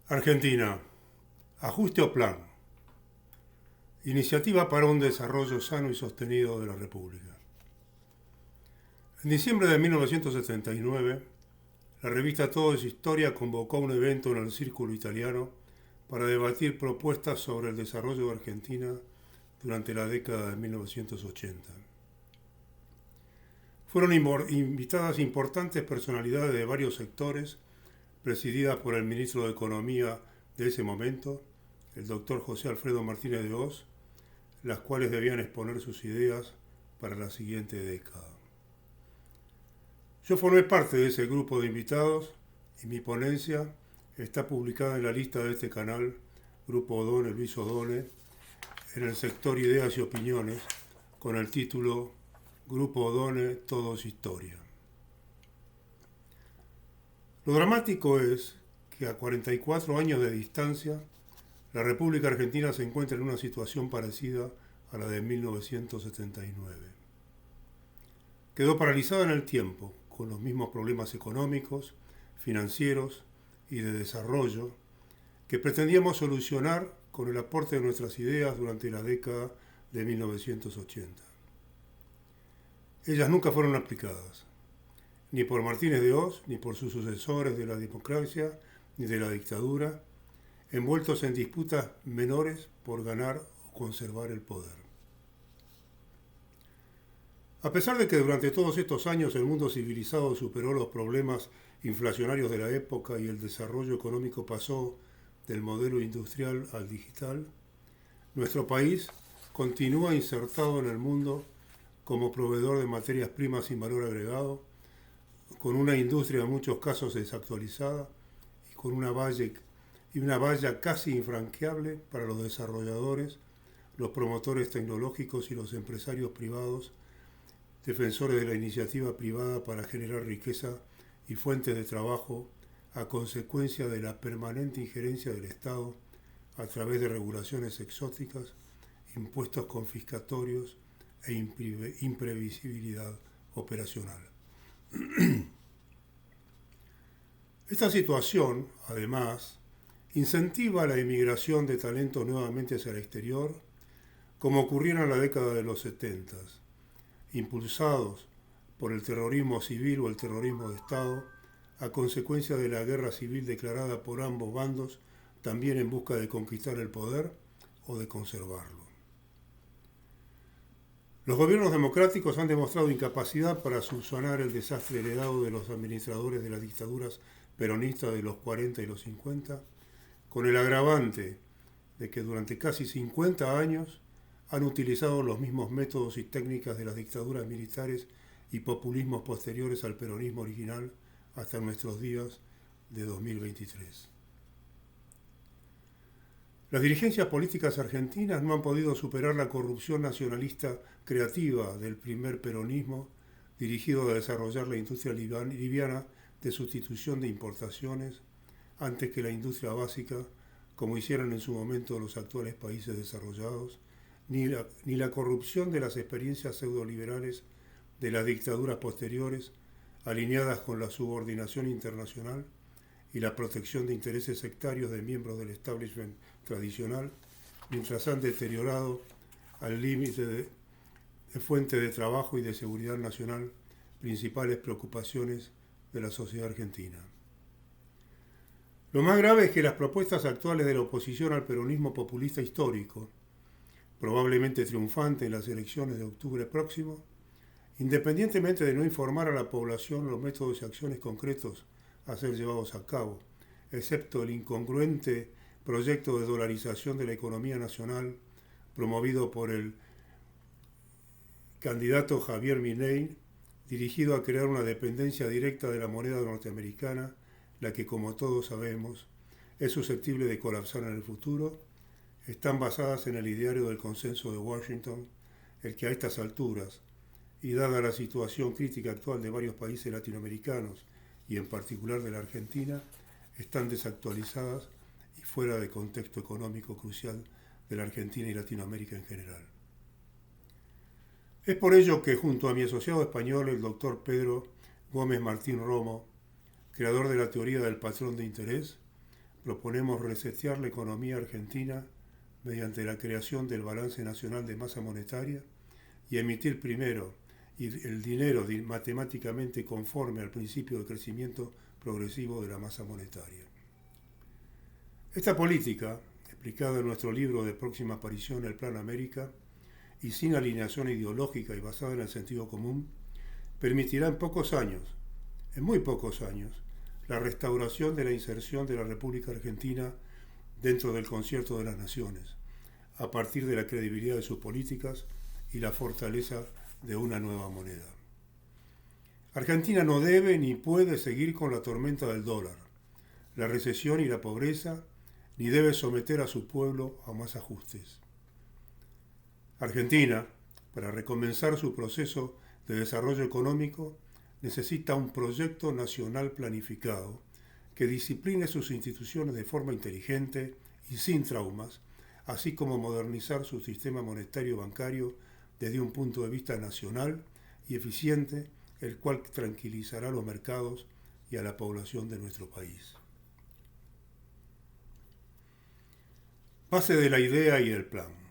Argentina. Ajuste o plan. Iniciativa para un desarrollo sano y sostenido de la República. En diciembre de 1979, la revista Todo es Historia convocó un evento en el Círculo Italiano para debatir propuestas sobre el desarrollo de Argentina durante la década de 1980. Fueron invitadas importantes personalidades de varios sectores, presididas por el ministro de Economía de ese momento, el doctor José Alfredo Martínez de Oz, las cuales debían exponer sus ideas para la siguiente década. Yo formé parte de ese grupo de invitados y mi ponencia está publicada en la lista de este canal, Grupo Odone, Luis Odone, en el sector Ideas y Opiniones, con el título Grupo Odone, Todo es Historia. Lo dramático es que a 44 años de distancia, la República Argentina se encuentra en una situación parecida a la de 1979. Quedó paralizada en el tiempo, con los mismos problemas económicos, financieros y de desarrollo que pretendíamos solucionar con el aporte de nuestras ideas durante la década de 1980. Ellas nunca fueron aplicadas, ni por Martínez de Oz, ni por sus sucesores de la democracia, ni de la dictadura, envueltos en disputas menores por ganar o conservar el poder. A pesar de que durante todos estos años el mundo civilizado superó los problemas inflacionarios de la época y el desarrollo económico pasó del modelo industrial al digital, nuestro país continúa insertado en el mundo como proveedor de materias primas sin valor agregado, con una industria en muchos casos desactualizada y con una valla casi infranqueable para los desarrolladores, los promotores tecnológicos y los empresarios privados, defensores de la iniciativa privada para generar riqueza y fuentes de trabajo a consecuencia de la permanente injerencia del Estado a través de regulaciones exóticas, impuestos confiscatorios e imprevisibilidad operacional. Esta situación, además, incentiva la emigración de talentos nuevamente hacia el exterior, como ocurriera en la década de los 70, impulsados por el terrorismo civil o el terrorismo de Estado, a consecuencia de la guerra civil declarada por ambos bandos, también en busca de conquistar el poder o de conservarlo. Los gobiernos democráticos han demostrado incapacidad para subsanar el desastre heredado de los administradores de las dictaduras peronistas de los 40 y los 50, con el agravante de que durante casi 50 años han utilizado los mismos métodos y técnicas de las dictaduras militares y populismos posteriores al peronismo original hasta nuestros días de 2023. Las dirigencias políticas argentinas no han podido superar la corrupción nacionalista creativa del primer peronismo, dirigido a desarrollar la industria liviana de sustitución de importaciones antes que la industria básica, como hicieron en su momento los actuales países desarrollados, ni la corrupción de las experiencias pseudoliberales de las dictaduras posteriores, alineadas con la subordinación internacional y la protección de intereses sectarios de miembros del establishment tradicional, mientras han deteriorado al límite de fuente de trabajo y de seguridad nacional principales preocupaciones de la sociedad argentina. Lo más grave es que las propuestas actuales de la oposición al peronismo populista histórico, probablemente triunfante en las elecciones de octubre próximo, independientemente de no informar a la población los métodos y acciones concretos a ser llevados a cabo, excepto el incongruente proyecto de dolarización de la economía nacional promovido por el candidato Javier Milei, dirigido a crear una dependencia directa de la moneda norteamericana, la que, como todos sabemos, es susceptible de colapsar en el futuro, están basadas en el ideario del consenso de Washington, el que a estas alturas, y dada la situación crítica actual de varios países latinoamericanos y en particular de la Argentina, están desactualizadas y fuera de contexto económico crucial de la Argentina y Latinoamérica en general. Es por ello que junto a mi asociado español, el doctor Pedro Gómez Martín Romo, creador de la teoría del patrón de interés, proponemos resetear la economía argentina mediante la creación del balance nacional de masa monetaria y emitir primero el dinero matemáticamente conforme al principio de crecimiento progresivo de la masa monetaria. Esta política, explicada en nuestro libro de próxima aparición, El Plan América, y sin alineación ideológica y basada en el sentido común, permitirá en muy pocos años, la restauración de la inserción de la República Argentina dentro del concierto de las naciones, a partir de la credibilidad de sus políticas y la fortaleza de una nueva moneda. Argentina no debe ni puede seguir con la tormenta del dólar, la recesión y la pobreza, ni debe someter a su pueblo a más ajustes. Argentina, para recomenzar su proceso de desarrollo económico, necesita un proyecto nacional planificado que discipline sus instituciones de forma inteligente y sin traumas, así como modernizar su sistema monetario bancario desde un punto de vista nacional y eficiente, el cual tranquilizará a los mercados y a la población de nuestro país. Base de la idea y el plan.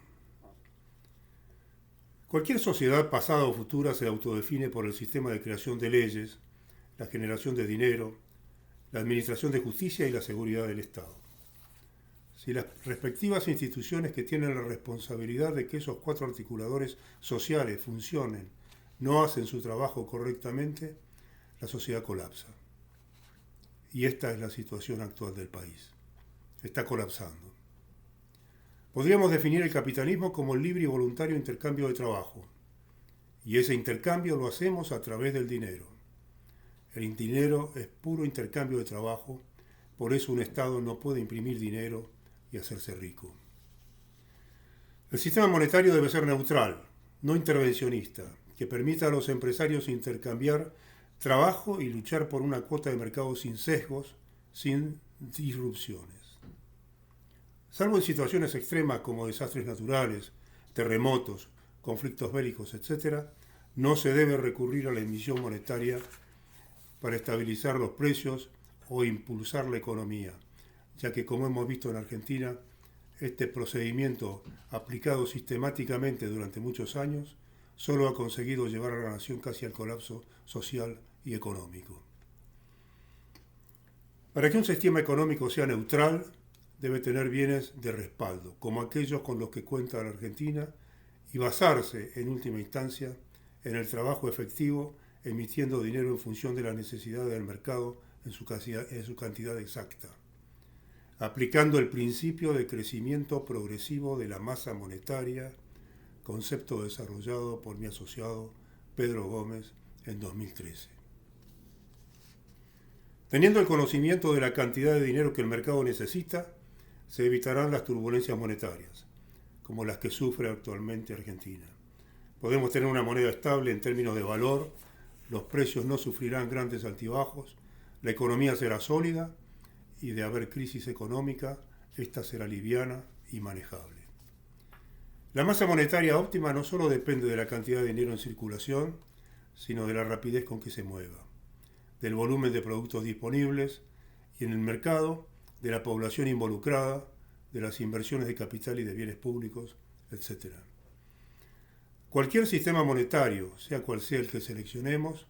Cualquier sociedad pasada o futura se autodefine por el sistema de creación de leyes, la generación de dinero, la administración de justicia y la seguridad del Estado. Si las respectivas instituciones que tienen la responsabilidad de que esos cuatro articuladores sociales funcionen no hacen su trabajo correctamente, la sociedad colapsa. Y esta es la situación actual del país. Está colapsando. Podríamos definir el capitalismo como el libre y voluntario intercambio de trabajo. Y ese intercambio lo hacemos a través del dinero. El dinero es puro intercambio de trabajo, por eso un Estado no puede imprimir dinero y hacerse rico. El sistema monetario debe ser neutral, no intervencionista, que permita a los empresarios intercambiar trabajo y luchar por una cuota de mercado sin sesgos, sin disrupciones. Salvo en situaciones extremas como desastres naturales, terremotos, conflictos bélicos, etc., no se debe recurrir a la emisión monetaria para estabilizar los precios o impulsar la economía, ya que, como hemos visto en Argentina, este procedimiento aplicado sistemáticamente durante muchos años solo ha conseguido llevar a la nación casi al colapso social y económico. Para que un sistema económico sea neutral, debe tener bienes de respaldo, como aquellos con los que cuenta la Argentina, y basarse, en última instancia, en el trabajo efectivo, emitiendo dinero en función de las necesidades del mercado en su cantidad exacta, aplicando el principio de crecimiento progresivo de la masa monetaria, concepto desarrollado por mi asociado Pedro Gómez en 2013. Teniendo el conocimiento de la cantidad de dinero que el mercado necesita, se evitarán las turbulencias monetarias, como las que sufre actualmente Argentina. Podemos tener una moneda estable en términos de valor, los precios no sufrirán grandes altibajos, la economía será sólida y de haber crisis económica, esta será liviana y manejable. La masa monetaria óptima no solo depende de la cantidad de dinero en circulación, sino de la rapidez con que se mueva, del volumen de productos disponibles y en el mercado, de la población involucrada, de las inversiones de capital y de bienes públicos, etc. Cualquier sistema monetario, sea cual sea el que seleccionemos,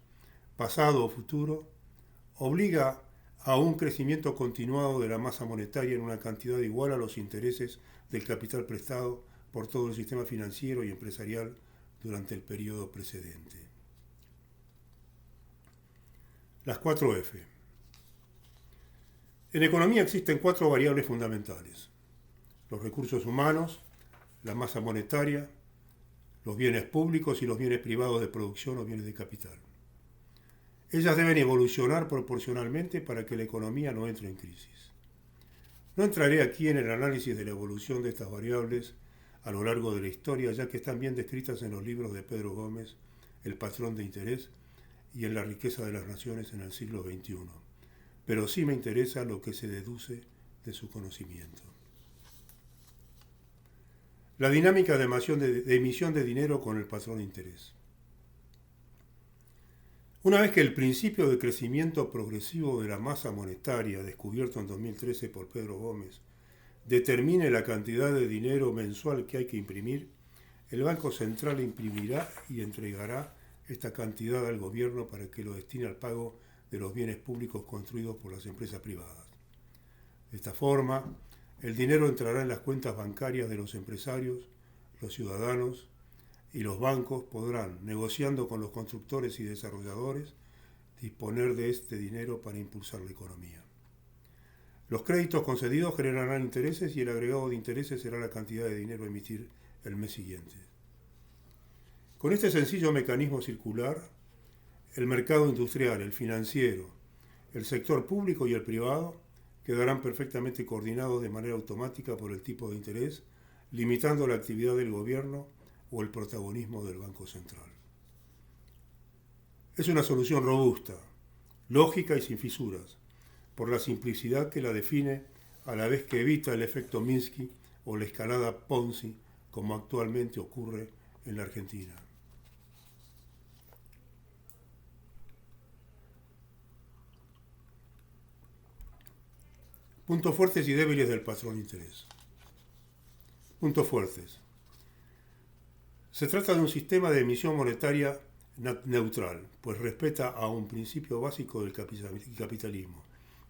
pasado o futuro, obliga a un crecimiento continuado de la masa monetaria en una cantidad igual a los intereses del capital prestado por todo el sistema financiero y empresarial durante el periodo precedente. Las 4 F. En economía existen 4 variables fundamentales: los recursos humanos, la masa monetaria, los bienes públicos y los bienes privados de producción o bienes de capital. Ellas deben evolucionar proporcionalmente para que la economía no entre en crisis. No entraré aquí en el análisis de la evolución de estas variables a lo largo de la historia, ya que están bien descritas en los libros de Pedro Gómez, El patrón de interés, y en La riqueza de las naciones en el siglo XXI. Pero sí me interesa lo que se deduce de su conocimiento. La dinámica de emisión de dinero con el patrón de interés. Una vez que el principio de crecimiento progresivo de la masa monetaria, descubierto en 2013 por Pedro Gómez, determine la cantidad de dinero mensual que hay que imprimir, el Banco Central imprimirá y entregará esta cantidad al gobierno para que lo destine al pago de los bienes públicos construidos por las empresas privadas. De esta forma, el dinero entrará en las cuentas bancarias de los empresarios, los ciudadanos y los bancos podrán, negociando con los constructores y desarrolladores, disponer de este dinero para impulsar la economía. Los créditos concedidos generarán intereses y el agregado de intereses será la cantidad de dinero a emitir el mes siguiente. Con este sencillo mecanismo circular, el mercado industrial, el financiero, el sector público y el privado quedarán perfectamente coordinados de manera automática por el tipo de interés, limitando la actividad del gobierno o el protagonismo del Banco Central. Es una solución robusta, lógica y sin fisuras, por la simplicidad que la define, a la vez que evita el efecto Minsky o la escalada Ponzi, como actualmente ocurre en la Argentina. Puntos fuertes y débiles del patrón de interés. Puntos fuertes. Se trata de un sistema de emisión monetaria neutral, pues respeta a un principio básico del capitalismo,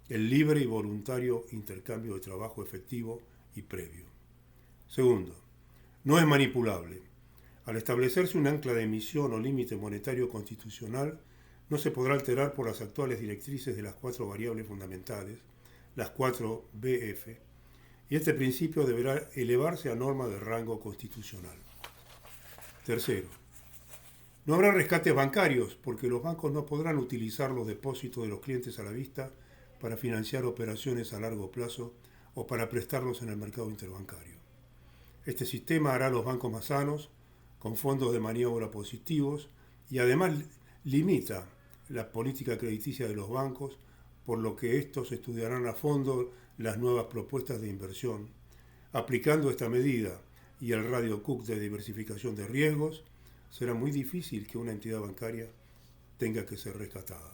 el libre y voluntario intercambio de trabajo efectivo y previo. Segundo, no es manipulable. Al establecerse un ancla de emisión o límite monetario constitucional, no se podrá alterar por las actuales directrices de las 4 variables fundamentales, las 4 BF, y este principio deberá elevarse a norma de rango constitucional. Tercero, no habrá rescates bancarios porque los bancos no podrán utilizar los depósitos de los clientes a la vista para financiar operaciones a largo plazo o para prestarlos en el mercado interbancario. Este sistema hará a los bancos más sanos, con fondos de maniobra positivos y además limita la política crediticia de los bancos, por lo que estos estudiarán a fondo las nuevas propuestas de inversión. Aplicando esta medida y el radio Cook de diversificación de riesgos, será muy difícil que una entidad bancaria tenga que ser rescatada.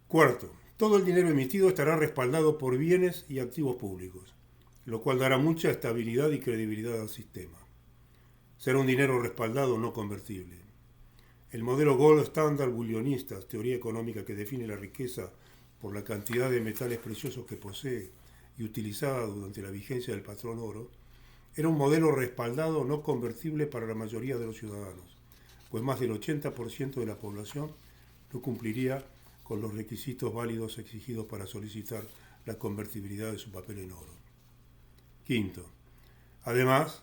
Cuarto, todo el dinero emitido estará respaldado por bienes y activos públicos, lo cual dará mucha estabilidad y credibilidad al sistema. Será un dinero respaldado, no convertible. El modelo Gold Standard bullionista, teoría económica que define la riqueza por la cantidad de metales preciosos que posee y utilizada durante la vigencia del patrón oro, era un modelo respaldado no convertible para la mayoría de los ciudadanos, pues más del 80% de la población no cumpliría con los requisitos válidos exigidos para solicitar la convertibilidad de su papel en oro. Quinto, además,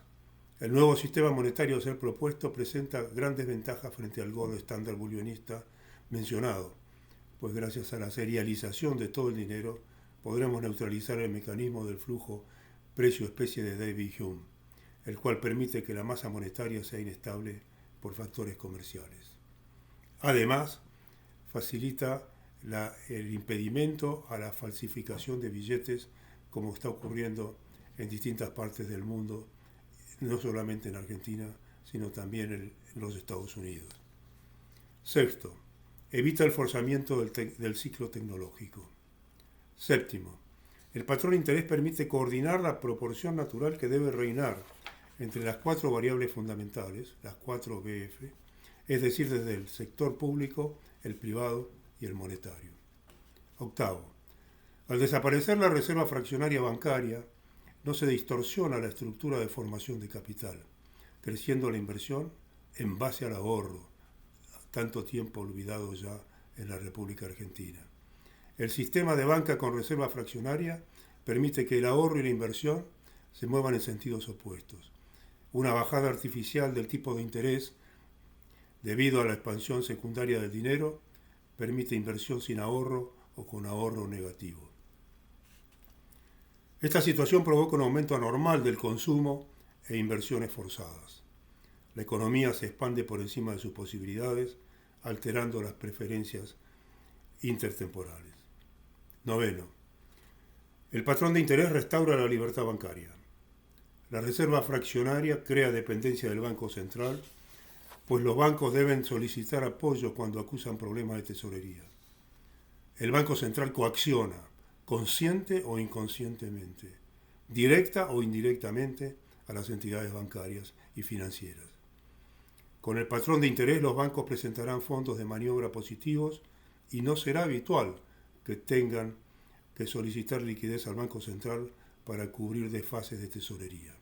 el nuevo sistema monetario a ser propuesto presenta grandes ventajas frente al gold estándar bullionista mencionado, pues gracias a la serialización de todo el dinero podremos neutralizar el mecanismo del flujo precio-especie de David Hume, el cual permite que la masa monetaria sea inestable por factores comerciales. Además, facilita el impedimento a la falsificación de billetes, como está ocurriendo en distintas partes del mundo, no solamente en Argentina, sino también en los Estados Unidos. Sexto, evita el forzamiento del ciclo tecnológico. Séptimo, el patrón de interés permite coordinar la proporción natural que debe reinar entre las 4 variables fundamentales, las 4 BF, es decir, desde el sector público, el privado y el monetario. Octavo, al desaparecer la reserva fraccionaria bancaria, no se distorsiona la estructura de formación de capital, creciendo la inversión en base al ahorro, tanto tiempo olvidado ya en la República Argentina. El sistema de banca con reserva fraccionaria permite que el ahorro y la inversión se muevan en sentidos opuestos. Una bajada artificial del tipo de interés debido a la expansión secundaria del dinero permite inversión sin ahorro o con ahorro negativo. Esta situación provoca un aumento anormal del consumo e inversiones forzadas. La economía se expande por encima de sus posibilidades, alterando las preferencias intertemporales. Noveno, el patrón de interés restaura la libertad bancaria. La reserva fraccionaria crea dependencia del Banco Central pues los bancos deben solicitar apoyo cuando acusan problemas de tesorería. El Banco Central coacciona, consciente o inconscientemente, directa o indirectamente, a las entidades bancarias y financieras. Con el patrón de interés, los bancos presentarán fondos de maniobra positivos y no será habitual que tengan que solicitar liquidez al Banco Central para cubrir desfases de tesorería.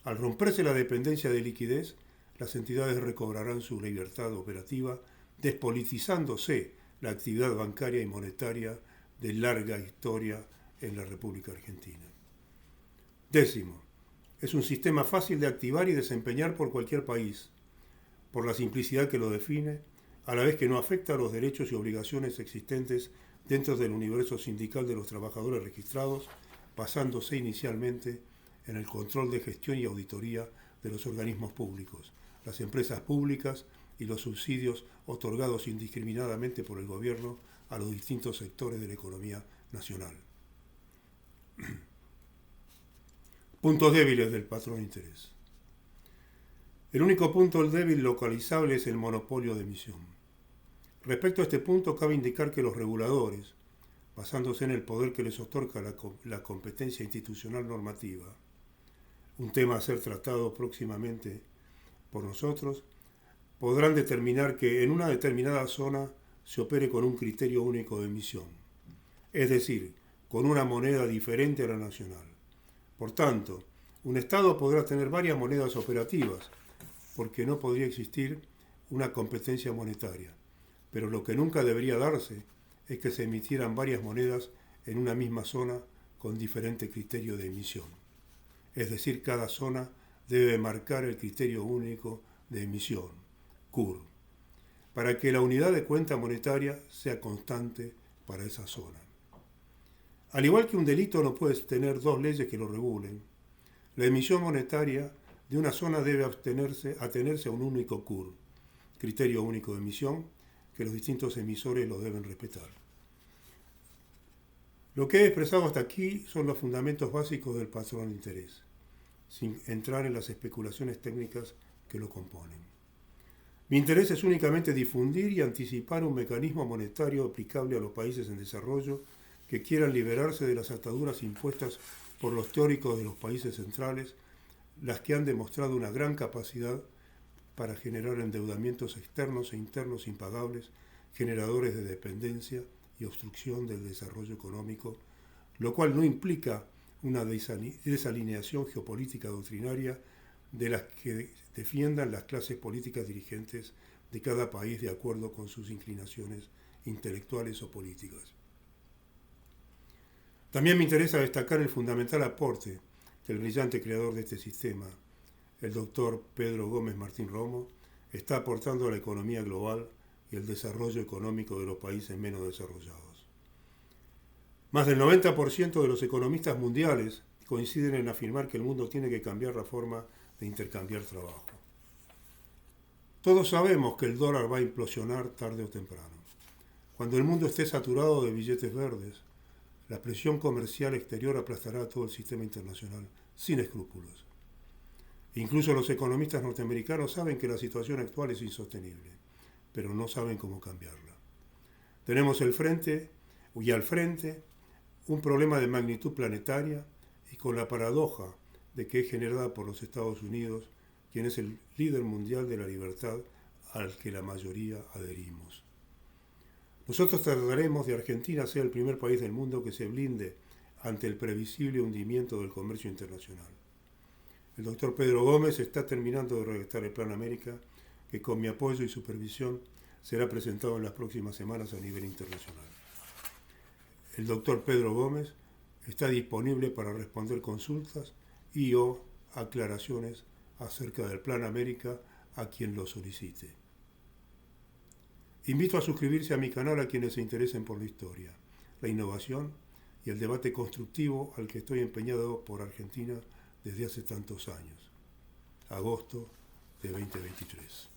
Al romperse la dependencia de liquidez, las entidades recobrarán su libertad operativa, despolitizándose la actividad bancaria y monetaria de larga historia en la República Argentina. Décimo, es un sistema fácil de activar y desempeñar por cualquier país, por la simplicidad que lo define, a la vez que no afecta a los derechos y obligaciones existentes dentro del universo sindical de los trabajadores registrados, basándose inicialmente en el control de gestión y auditoría de los organismos públicos, las empresas públicas y los subsidios otorgados indiscriminadamente por el gobierno a los distintos sectores de la economía nacional. Puntos débiles del patrón de interés. El único punto débil localizable es el monopolio de emisión. Respecto a este punto, cabe indicar que los reguladores, basándose en el poder que les otorga la competencia institucional normativa, un tema a ser tratado próximamente por nosotros, podrán determinar que en una determinada zona se opere con un criterio único de emisión, es decir, con una moneda diferente a la nacional. Por tanto, un Estado podrá tener varias monedas operativas, porque no podría existir una competencia monetaria. Pero lo que nunca debería darse es que se emitieran varias monedas en una misma zona con diferente criterio de emisión. Es decir, cada zona debe marcar el criterio único de emisión, CUR, para que la unidad de cuenta monetaria sea constante para esa zona. Al igual que un delito no puede tener dos leyes que lo regulen, la emisión monetaria de una zona debe atenerse a un único CUR, criterio único de emisión, que los distintos emisores lo deben respetar. Lo que he expresado hasta aquí son los fundamentos básicos del patrón de interés, sin entrar en las especulaciones técnicas que lo componen. Mi interés es únicamente difundir y anticipar un mecanismo monetario aplicable a los países en desarrollo que quieran liberarse de las ataduras impuestas por los teóricos de los países centrales, las que han demostrado una gran capacidad para generar endeudamientos externos e internos impagables, generadores de dependencia y obstrucción del desarrollo económico, lo cual no implica una desalineación geopolítica doctrinaria de las que defiendan las clases políticas dirigentes de cada país de acuerdo con sus inclinaciones intelectuales o políticas. También me interesa destacar el fundamental aporte que el brillante creador de este sistema, el doctor Pedro Gómez Martín Romo, está aportando a la economía global y el desarrollo económico de los países menos desarrollados. Más del 90% de los economistas mundiales coinciden en afirmar que el mundo tiene que cambiar la forma de intercambiar trabajo. Todos sabemos que el dólar va a implosionar tarde o temprano. Cuando el mundo esté saturado de billetes verdes, la presión comercial exterior aplastará todo el sistema internacional sin escrúpulos. Incluso los economistas norteamericanos saben que la situación actual es insostenible, pero no saben cómo cambiarla. Tenemos al frente un problema de magnitud planetaria y con la paradoja de que es generada por los Estados Unidos, quien es el líder mundial de la libertad al que la mayoría adherimos. Nosotros trataremos de Argentina sea el primer país del mundo que se blinde ante el previsible hundimiento del comercio internacional. El doctor Pedro Gómez está terminando de redactar el Plan América, que con mi apoyo y supervisión será presentado en las próximas semanas a nivel internacional. El doctor Pedro Gómez está disponible para responder consultas y o aclaraciones acerca del Plan América a quien lo solicite. Invito a suscribirse a mi canal a quienes se interesen por la historia, la innovación y el debate constructivo al que estoy empeñado por Argentina desde hace tantos años. Agosto de 2023.